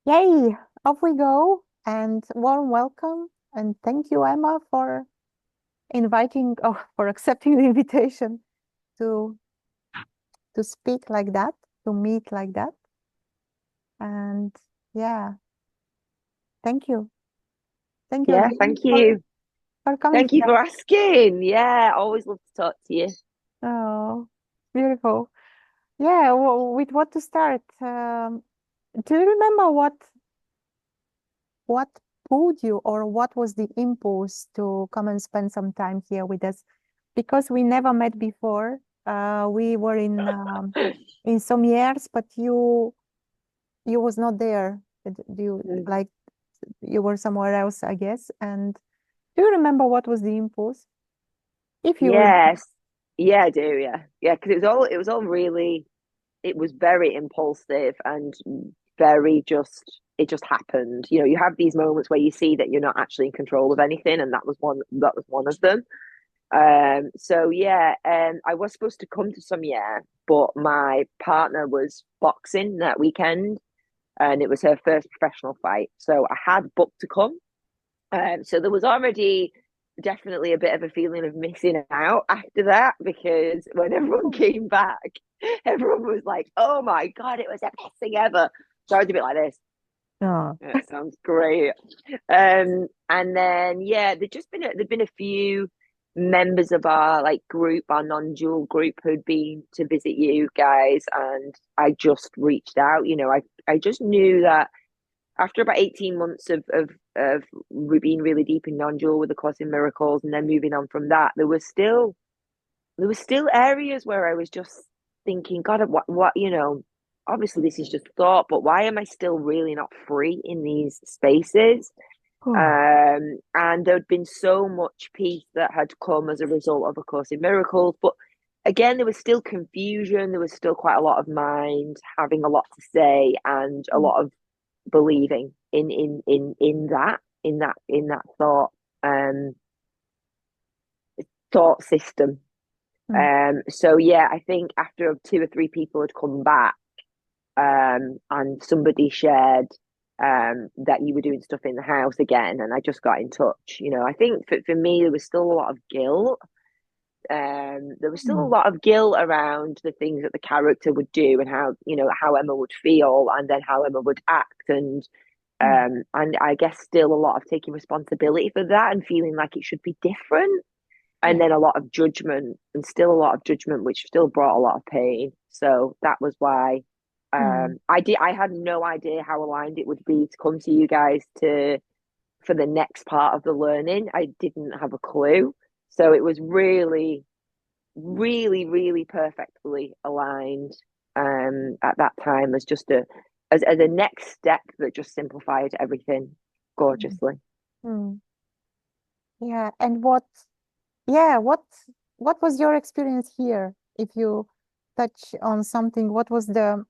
Yay, off we go. And warm welcome. And thank you, Emma, for for accepting the invitation to speak like that, to meet like that. And yeah, thank you. Thank you Yeah, again thank you. for coming Thank you here. for asking. Yeah, always love to talk to you. Oh, beautiful. Yeah, with what to start? Do you remember what pulled you or what was the impulse to come and spend some time here with us? Because we never met before. We were in Sommières, but you was not there. You Mm. like you were somewhere else, I guess. And do you remember what was the impulse? If you remember. Yes. Yeah, I do, yeah. Yeah, because it was all really it was very impulsive and very just it just happened. You have these moments where you see that you're not actually in control of anything, and that was one of them. So yeah, I was supposed to come to some year, but my partner was boxing that weekend and it was her first professional fight. So I had booked to come. So there was already definitely a bit of a feeling of missing out after that because when everyone came back, everyone was like, "Oh my God, it was the best thing ever." So I was a bit like this. Oh. That sounds great. And then yeah, there'd been a few members of our group, our non-dual group, who'd been to visit you guys, and I just reached out. I just knew that after about 18 months of being really deep in non-dual with the Course in Miracles, and then moving on from that, there was still areas where I was just thinking, God, what, obviously this is just thought, but why am I still really not free in these spaces? Oh. And there'd been so much peace that had come as a result of A Course in Miracles, but again, there was still confusion. There was still quite a lot of mind having a lot to say and a Mm, lot of believing in that um thought system. mm, So yeah, I think after two or three people had come back, and somebody shared that you were doing stuff in the house again, and I just got in touch. I think for me there was still a lot of guilt. There was still a mm, lot of guilt around the things that the character would do and how Emma would feel and then how Emma would act, mm, and I guess still a lot of taking responsibility for that and feeling like it should be different, and yeah. then a lot of judgment and still a lot of judgment, which still brought a lot of pain. So that was why Mm, I had no idea how aligned it would be to come to you guys to for the next part of the learning. I didn't have a clue. So it was really, really, really perfectly aligned at that time as just as a next step that just simplified everything mm, gorgeously. mm. Yeah. And what was your experience here? If you touch on something, what was the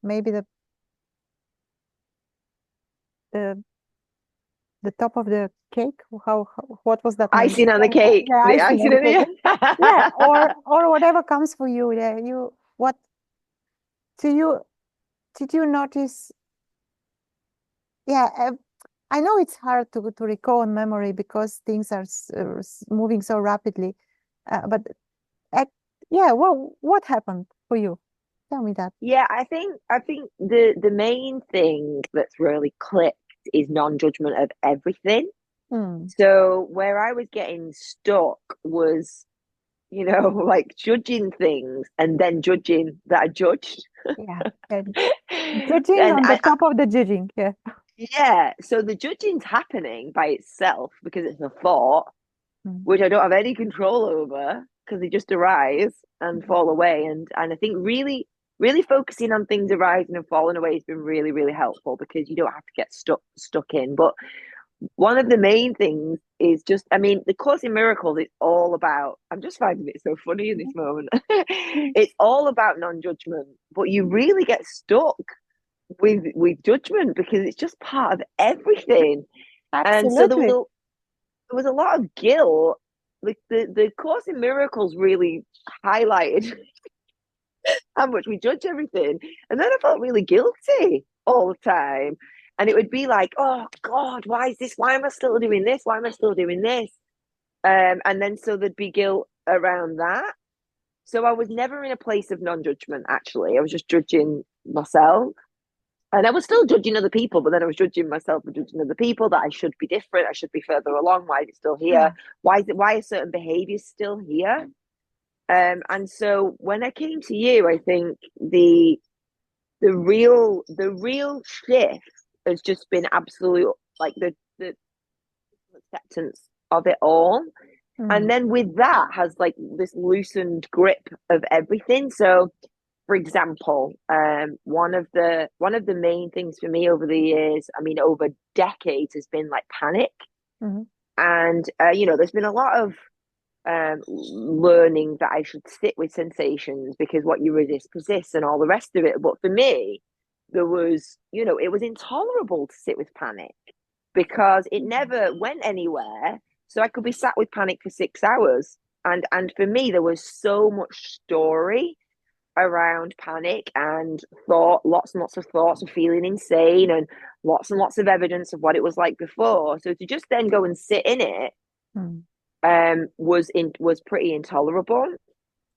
maybe the the top of the cake? What was that name? Icing on the cake, Yeah, the icing on icing the on cake. Yeah, the or whatever comes for you. Yeah, what do you did you notice? Yeah, I know it's hard to recall in memory because things are moving so rapidly. But ac yeah, what happened for you? Tell me that. Yeah, I think the main thing that's really clicked is non-judgment of everything. Hmm. So where I was getting stuck was, like judging things and then judging that I judged. Yeah, and judging And on the top of the judging. Yeah. yeah, so the judging's happening by itself because it's a thought, Mm, which I don't have any control over because they just arise and mm, fall away. And I think really focusing on things arising and falling away has been really, really helpful because you don't have to get stuck in. But one of the main things is just, I mean, the Course in Miracles is all about, I'm just finding it so funny in this moment. mm. It's all about non-judgment, but you really get stuck with judgment because it's just part of everything. And so Absolutely. there was a lot of guilt. Like the Course in Miracles really highlighted how much we judge everything. And then I felt really guilty all the time. And it would be like, oh God, why is this? Why am I still doing this? Why am I still doing this? And then so there'd be guilt around that. So I was never in a place of non-judgment, actually. I was just judging myself. And I was still judging other people, but then I was judging myself and judging other people that I should be different. I should be further along. Why is it still here? Why are certain behaviors still here? And so when I came to you, I think the real shift has just been absolute, like the acceptance of it all. And then with that has like this loosened grip of everything. So for example, one of the main things for me over the years, I mean over decades, has been like panic. And there's been a lot of learning that I should sit with sensations, because what you resist persists and all the rest of it. But for me, there was, it was intolerable to sit with panic because it never went anywhere. So I could be sat with panic for 6 hours. And for me, there was so much story around panic and thought, lots and lots of thoughts of feeling insane and lots of evidence of what it was like before. So to just then go and sit in it was pretty intolerable.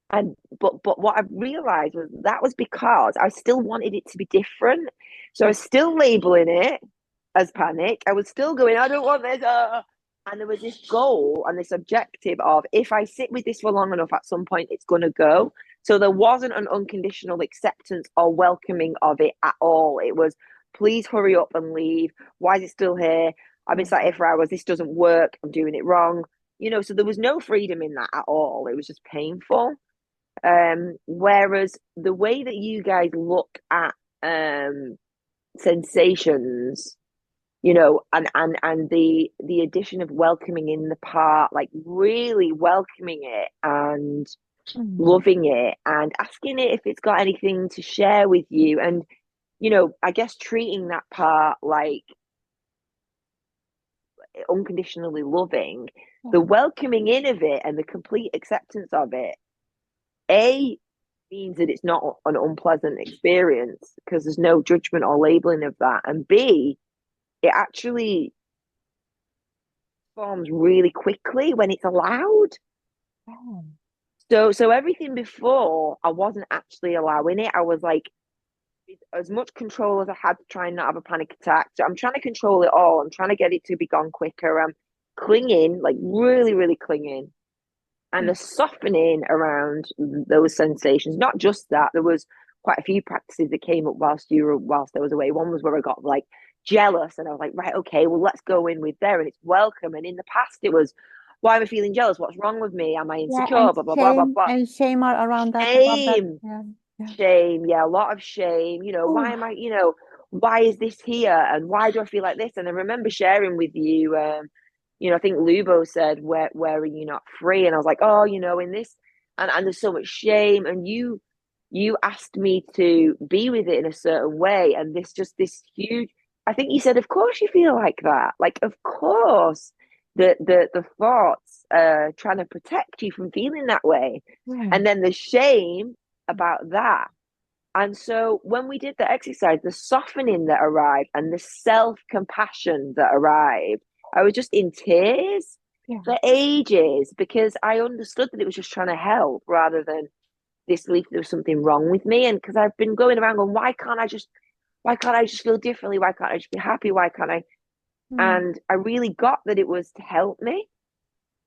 And but what I realized was that was because I still wanted it to be different. So I was still labeling it as panic. I was still going, I don't want this. And there was this goal and this objective of, if I sit with this for long enough, at some point it's going to go. So there wasn't an unconditional acceptance or welcoming of it at all. It was, please hurry up and leave. Why is it still here? I've been sat here for hours. This doesn't work. I'm doing it wrong. So there was no freedom in that at all. It was just painful. Whereas the way that you guys look at sensations, and the addition of welcoming in the part, like really welcoming it and loving it and asking it if it's got anything to share with you, and I guess treating that part like unconditionally loving, the welcoming in of it and the complete acceptance of it, means that it's not an unpleasant experience because there's no judgment or labeling of that, and B, it actually forms really quickly when it's allowed. So everything before, I wasn't actually allowing it. I was like, as much control as I had to try and not have a panic attack. So I'm trying to control it all. I'm trying to get it to be gone quicker. I'm clinging, like really, really clinging. And the softening around those sensations, not just that, there was quite a few practices that came up whilst I was away. One was where I got like jealous and I was like, right, okay, well, let's go in with there and it's welcome. And in the past, it was, why am I feeling jealous? What's wrong with me? Am I insecure? And Blah, blah, blah, blah, blah. and shame are around that, about that. Shame, shame, yeah, a lot of shame. Why am I, why is this here? And why do I feel like this? And I remember sharing with you, I think Lubo said, where are you not free? And I was like, oh, in this, and there's so much shame. And you asked me to be with it in a certain way. And this huge, I think you said, of course you feel like that. Like, of course, the thoughts trying to protect you from feeling that way. And then the shame about that. And so when we did the exercise, the softening that arrived and the self-compassion that arrived, I was just in tears for ages because I understood that it was just trying to help rather than this belief there was something wrong with me. And because I've been going around going, why can't I just feel differently? Why can't I just be happy? Why can't I? And I really got that it was to help me.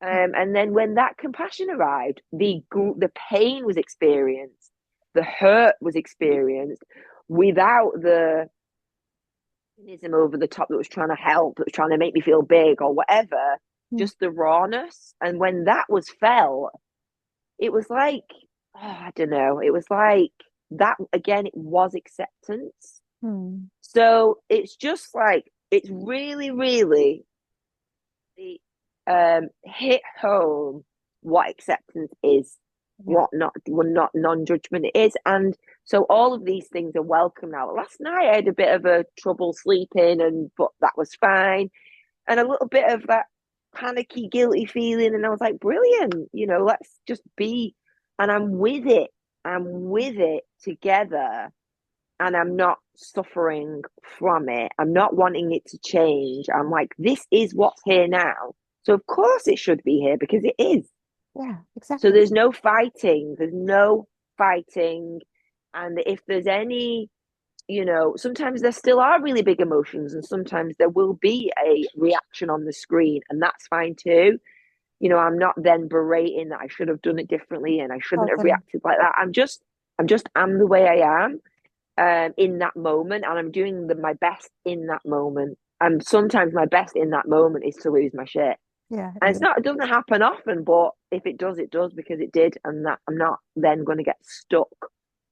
And then when that compassion arrived, the pain was experienced, the hurt was experienced without the mechanism over the top that was trying to help, that was trying to make me feel big or whatever, just the rawness. And when that was felt, it was like, I don't know, it was like that again, it was acceptance. So it's just like, it's really, really hit home what acceptance is, what not non-judgment is. And so all of these things are welcome now. Last night I had a bit of a trouble sleeping, but that was fine, and a little bit of that panicky guilty feeling, and I was like, brilliant, let's just be. And I'm with it together. and I'm not suffering from it. I'm not wanting it to change. I'm like, this is what's here now. So of course it should be here because it is. Yeah, So exactly. there's no fighting. There's no fighting. And if there's any, sometimes there still are really big emotions, and sometimes there will be a reaction on the screen, and that's fine too. I'm not then berating that I should have done it differently and I shouldn't have Totally. reacted like that. I'm the way I am, in that moment, and I'm doing my best in that moment. And sometimes my best in that moment is to lose my shit. Yeah, And exactly. it doesn't happen often, but if it does, it does because it did. And that I'm not then going to get stuck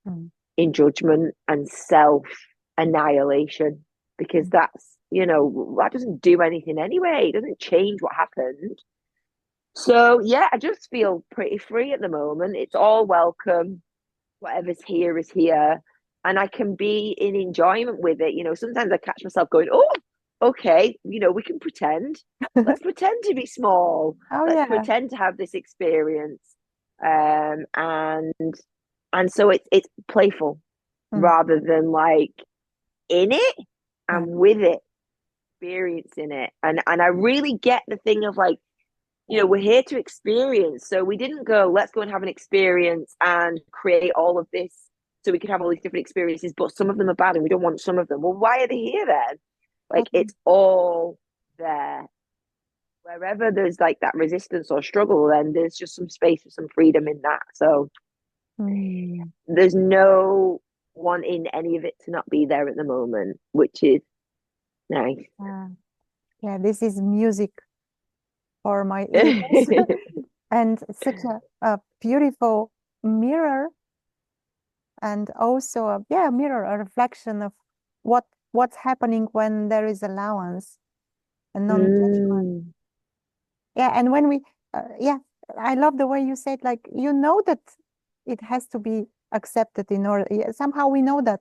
Mm. in judgment and self annihilation because Mm. that doesn't do anything anyway. It doesn't change what happened. So, yeah, I just feel pretty free at the moment. It's all welcome. Whatever's here is here. And I can be in enjoyment with it. Sometimes I catch myself going, oh, okay, we can pretend. Let's pretend to be small. Oh Let's yeah. pretend to have this experience. And so it's playful Mm. rather than like in it Yeah. and with it, experiencing it. And I really get the thing of like, we're here to experience. So we didn't go, let's go and have an experience and create all of this so we could have all these different experiences, but some of them are bad and we don't want some of them. Well, why are they here then? Like Totally. it's all there. Wherever there's like that resistance or struggle, then there's just some space for some freedom in that. So Mm. there's no wanting any of it to not be there at the moment, which is nice. Uh, yeah, this is music for my ears. And such a beautiful mirror, and also a yeah mirror, a reflection of what what's happening when there is allowance and non-judgment. Mm, Yeah, and when we yeah, I love the way you said, like, that it has to be accepted in order, yeah, somehow we know that,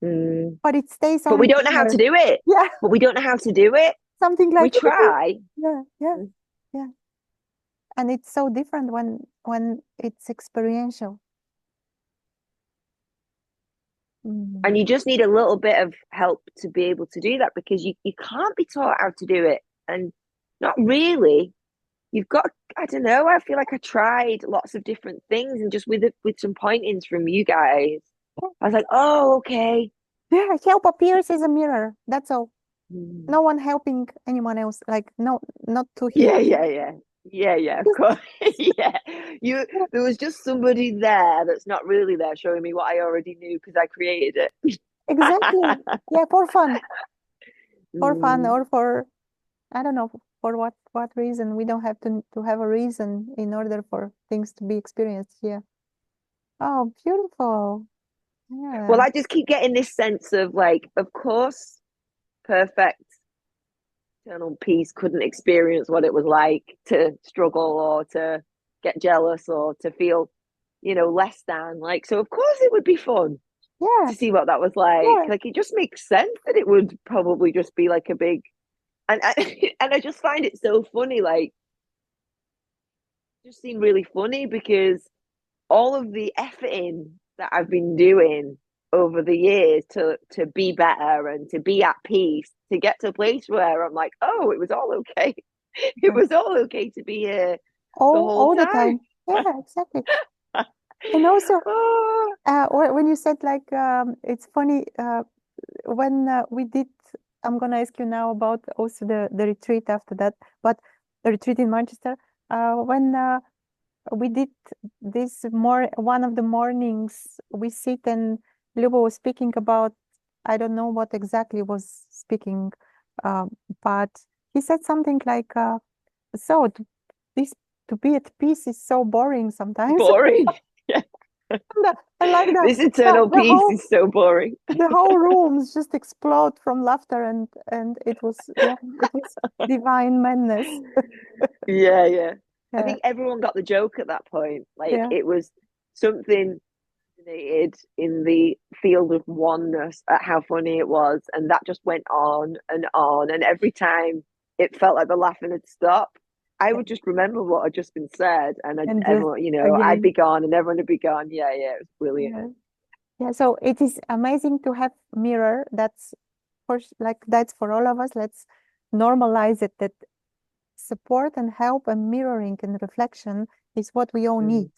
mm. but it stays But we only don't know how there. to do it. Yeah, But we don't know how to do it. something We like okay. try. Yeah, yeah, yeah. And it's so different when it's experiential. And Mm. you just need a little bit of help to be able to do that because you can't be taught how to do it. And not really. You've got, I don't know, I feel like I tried lots of different things and just with some pointings from you guys, I was like, oh, okay. Yeah, help appears as a mirror. That's all. Hmm. No one helping anyone else. Like, no, not to heal. Yeah, yeah, yeah. Yeah, yeah, of course. Yeah. You there was just somebody there that's not really there showing me what I already knew because I created it. Exactly. Yeah, for fun, Mm. or for I don't know for what reason. We don't have to have a reason in order for things to be experienced here. Oh, beautiful. Well, Yeah. I just keep getting this sense of like, of course, perfect eternal peace couldn't experience what it was like to struggle or to get jealous or to feel, less than. Like, so of course it would be fun Yeah. to see what that was like. Yeah. Like, it just makes sense that it would probably just be like a big, and I just find it so funny. Like, it just seemed really funny because all of the efforting that I've been doing over the years to be better and to be at peace, to get to a place where I'm like, oh, it was all okay. It Yeah. was all okay to be here the whole All the time. time. Yeah, exactly. And also, Oh, when you said like it's funny when we did. I'm gonna ask you now about also the retreat after that, but the retreat in Manchester. When we did this one of the mornings, we sit and Lubo was speaking about, I don't know what exactly was speaking, but he said something like, so this to be at peace is so boring sometimes. boring. Yeah. I like that. This eternal The peace whole is so boring. rooms just explode from laughter, and it was, yeah, it was divine madness. Yeah, yeah. I Yeah, think everyone got the joke at that point. Like yeah, it was something resonated in the field of oneness at how funny it was, and that just went on, and every time it felt like the laughing had stopped, I yeah. would just remember what had just been said, and And just everyone, I'd again, be gone, and everyone would be gone. Yeah, yeah, it was brilliant. yeah. Yeah, so it is amazing to have mirror. That's like that's for all of us. Let's normalize it that support and help and mirroring and reflection is what we all need. Mm,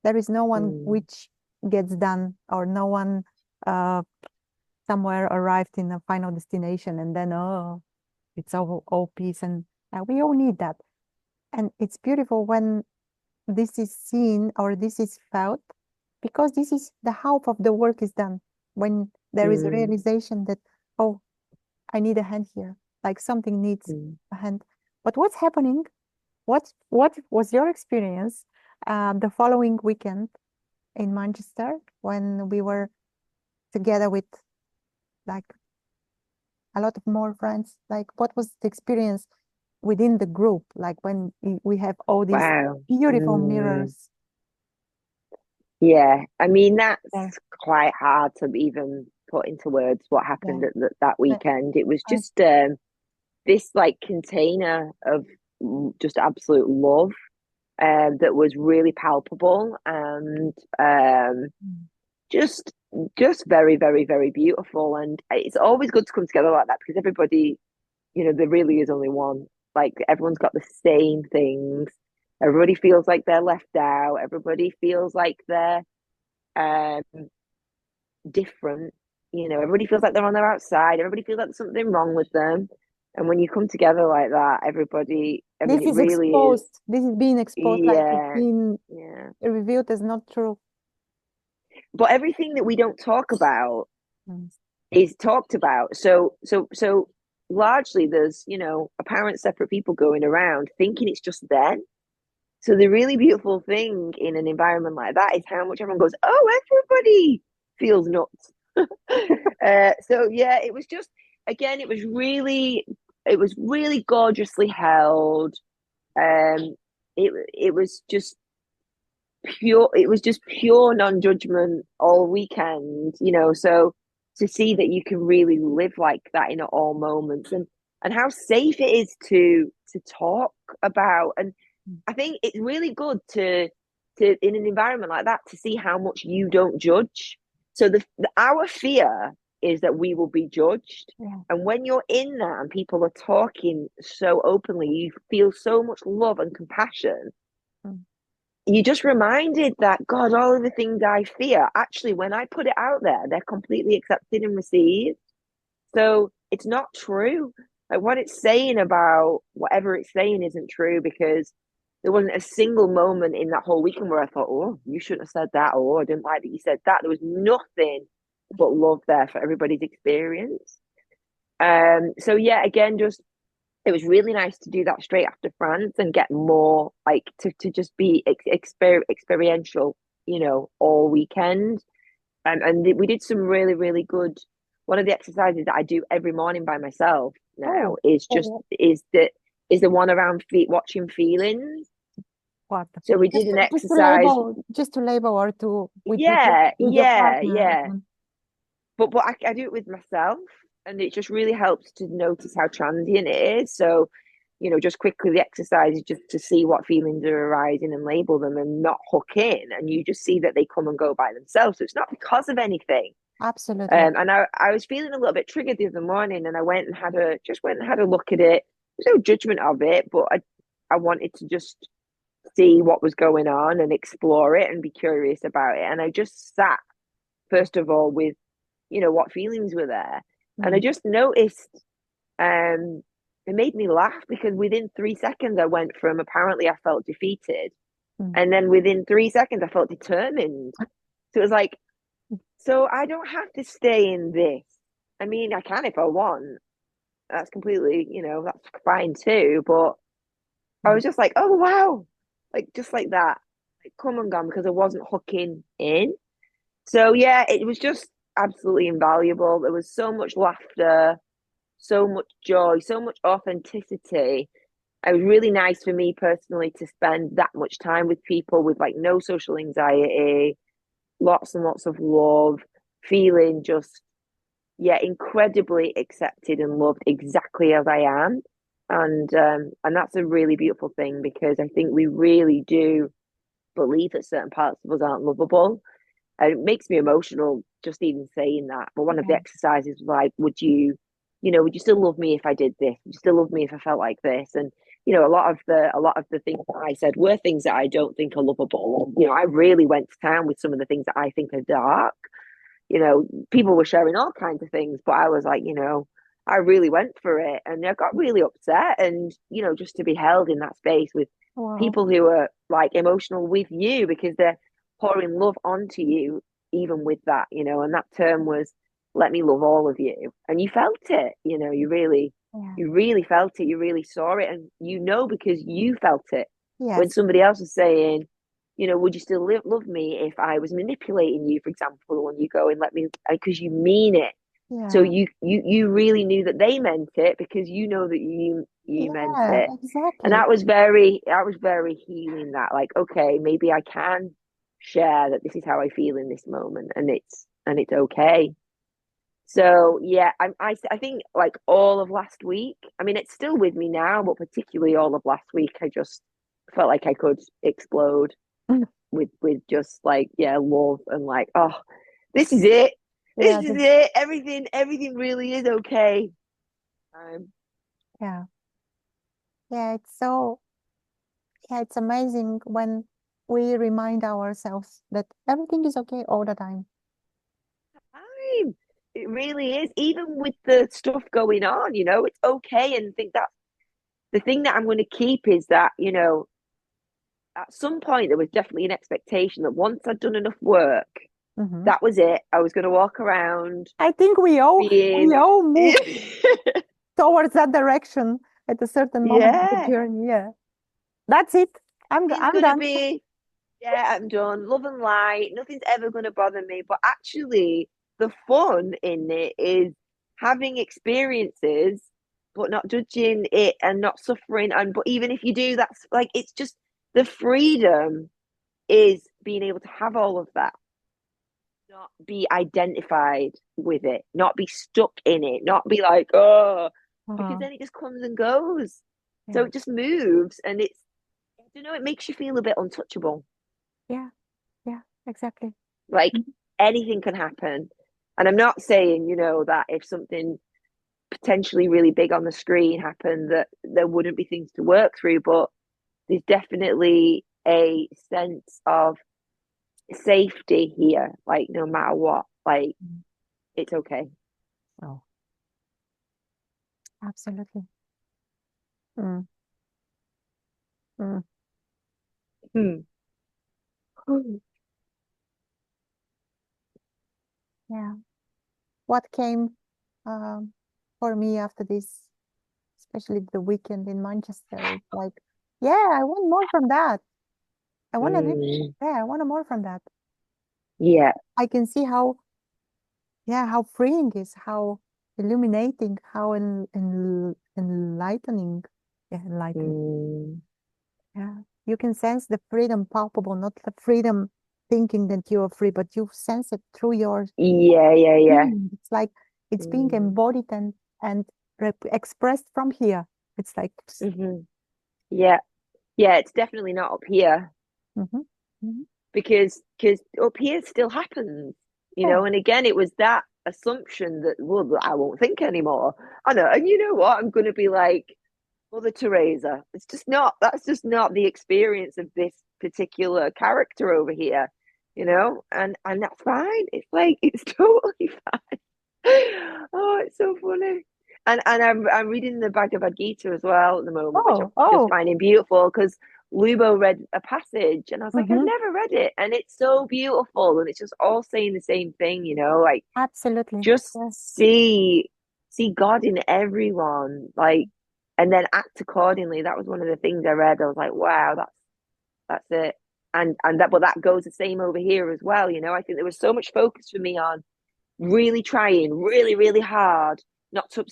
There is no one mm, which gets done or no one uh, somewhere arrived in a final destination and then, oh, it's all peace. And we all need that. And it's beautiful when this is seen or this is felt because this is the half of the work is done. When there is a mm, realization that, oh, I need a hand here, like something needs mm. a hand. But what's happening? What was your experience the following weekend in Manchester when we were together with like a lot of more friends? Like, what was the experience within the group? Like when we have all these Wow. beautiful Mm. mirrors Yeah, I mean there. that's quite hard to even put into words what happened Yeah. at that I, weekend. It was I, just this like container of just absolute love that was really palpable and mm, just just very very very beautiful. And it's always good to come together like that because everybody, there really is only one. Like everyone's got the same things. Everybody feels like they're left out. Everybody feels like they're um different. Everybody feels like they're on their outside. Everybody feels like there's something wrong with them. And when you come together like that, everybody, I mean, this it is really is. exposed. This is being exposed, like it's Yeah, being yeah. revealed as not true. But everything that we don't talk about Mm. is talked about. So largely there's, apparent separate people going around thinking it's just them. So the really beautiful thing in an environment like that is how much everyone goes, oh, everybody feels nuts. So yeah, it was just again, it was really gorgeously held. Um, it was just pure non-judgment all weekend, so to see that you can really live like that in all moments and how safe it is to talk about. And I think it's really good to in an environment like that to see how much you don't judge. So our fear is that we will be judged. Yeah. And when you're in that and people are talking so openly, you feel so much love and compassion. Mm. You're just reminded that God, all of the things I fear, actually, when I put it out there, they're completely accepted and received. So it's not true. Like what it's saying about whatever it's saying isn't true because there wasn't a single moment in that whole weekend where I thought, oh, you shouldn't have said that, or I didn't like that you said that. There was nothing but love there for everybody's experience. So yeah, again, just it was really nice to do that straight after France and get more like to just be experiential, all weekend. And we did some really, really good. One of the exercises that I do every morning by myself now Oh, is oh, just yeah. is the one around feet watching feelings. What? So we did an Just to exercise. label, just to label or to Yeah, with your yeah, partner. yeah. But I do it with myself, and it just really helps to notice how transient it is. So, just quickly the exercise is just to see what feelings are arising and label them and not hook in, and you just see that they come and go by themselves. So it's not because of anything. Absolutely. And I was feeling a little bit triggered the other morning, and I went and had a look at it. There's no judgment of it, but I wanted to just see what was going on and explore it and be curious about it. And I just sat first of all with what feelings were there, and I Mm. just noticed. It made me laugh because within 3 seconds I went from apparently I felt defeated, Mm. and then within 3 seconds I felt determined. So it was like, so I don't have to stay in this. I mean, I can if I want. That's completely, that's fine too. But I Mm. was just like, oh wow, like just like that, like, come and gone because I wasn't hooking in. So yeah, it was just absolutely invaluable. There was so much laughter, so much joy, so much authenticity. It was really nice for me personally to spend that much time with people with like no social anxiety, lots and lots of love, feeling just yeah, incredibly accepted and loved exactly as I am. And that's a really beautiful thing because I think we really do believe that certain parts of us aren't lovable. And it makes me emotional just even saying that. But one of the Yeah. exercises was like, would you still love me if I did this? Would you still love me if I felt like this? And a lot of the things that I said were things that I don't think are lovable. I really went to town with some of the things that I think are dark. People were sharing all kinds of things, but I was like, I really went for it, and I got really upset. And just to be held in that space with Wow. people who are like emotional with you because they're pouring love onto you, even with that, and that term was, let me love all of you. And you felt it, Yeah. you really felt it, you really saw it, and because you felt it. When Yes. somebody else was saying, would you still love me if I was manipulating you, for example, and you go and let me, because you mean it. So Yeah. you really knew that they meant it because you know that you meant Yeah, it. And exactly. that was very healing. That, like, okay, maybe I can share that this is how I feel in this moment, and it's okay. So yeah, I think like all of last week. I mean, it's still with me now, but particularly all of last week, I just felt like I could explode with just like, yeah, love, and like, oh, this is it. This Yeah, is it. Everything really is okay. Um, yeah. Yeah, it's amazing when we remind ourselves that everything is okay all the time. Time. It really is. Even with the stuff going on, it's okay. And I think that the thing that I'm going to keep is that, at some point there was definitely an expectation that once I'd done enough work, Hmm. that was it. I was going to walk around I think we being, all move towards that direction at a certain moment of the yeah, journey. Yeah. That's it. everything's I'm going to done. be, yeah, I'm done. Love and light. Nothing's ever going to bother me. But actually, the fun in it is having experiences, but not judging it and not suffering. And but even if you do, that's like, it's just the freedom is being able to have all of that, not be identified with it, not be stuck in it, not be like, oh, because Uh, then it just comes and goes. So yeah. it just moves, and I don't know, it makes you feel a bit untouchable. Yeah. Yeah. Exactly. Like, Mhm. anything can happen. And I'm not saying, that if something potentially really big on the screen happened, that there wouldn't be things to work through, but there's definitely a sense of safety here. Like, no matter what, like, Mm. it's okay. Oh, absolutely. Mm. Mm. Hmm. Yeah. What came um, for me after this, especially the weekend in Manchester, is like, yeah, I want more from that. I want to live. Mm. Yeah, I want more from that. Yeah. I can see how, yeah, how freeing is, how illuminating, how enlightening. Yeah, enlightening. Mm. Yeah, you can sense the freedom palpable, not the freedom thinking that you are free, but you sense it through your Yeah, yeah, yeah. being. It's like it's being Mm. embodied and expressed from here. It's like, Hmm. Yeah. Yeah, it's definitely not up here, mm-hmm, mm-hmm. because up here still happens, Yeah, and again it was that assumption that, well, I won't think anymore. I know, and you know what, I'm going to be like Mother Teresa. That's just not the experience of this particular character over here, and that's fine. It's like, it's totally fine. Oh, it's so funny. And I'm reading the Bhagavad Gita as well at the moment, which I'm just oh, finding beautiful because Lubo read a passage, and I was like, I've mm-hmm. never read it, and it's so beautiful, and it's just all saying the same thing, like, Absolutely. just Yes. see God in everyone, like, and then act accordingly. That was one of the things I read. I was like, wow, that's it. But that goes the same over here as well. I think there was so much focus for me on really trying really, really hard not to,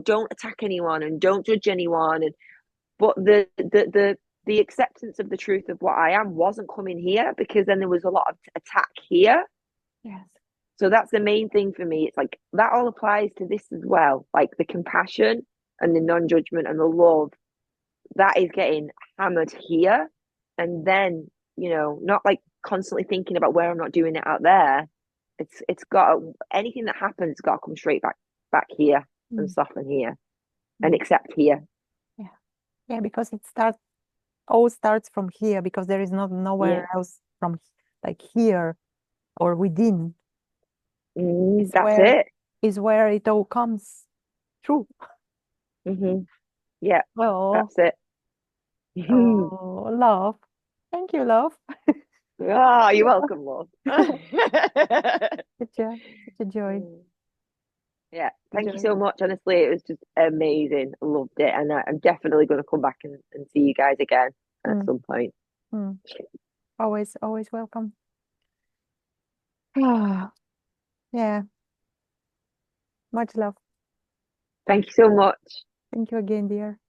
don't attack anyone and don't judge anyone. And but the acceptance of the truth of what I am wasn't coming here, because then there was a lot of attack here. Yes. So that's the main thing for me. It's like that all applies to this as well. Like the compassion and the non-judgment and the love, that is getting hammered here. And then, not like constantly thinking about where I'm not doing it out there. it's got anything that happens got to come straight back here and Mm. soften here and accept here. Yeah, because all starts from here, because there is nowhere else from like here or within. That's it. Is where it all comes true. Yeah, Oh, that's it. oh, love. Thank you, love. Oh, you're welcome, love. Such a joy. Yeah, thank you Joy. so much. Honestly, it was just amazing. I loved it. And I'm definitely going to come back and see you guys again at some point. Always welcome. Ah, yeah. Much love. Thank you so much. Thank you again, dear.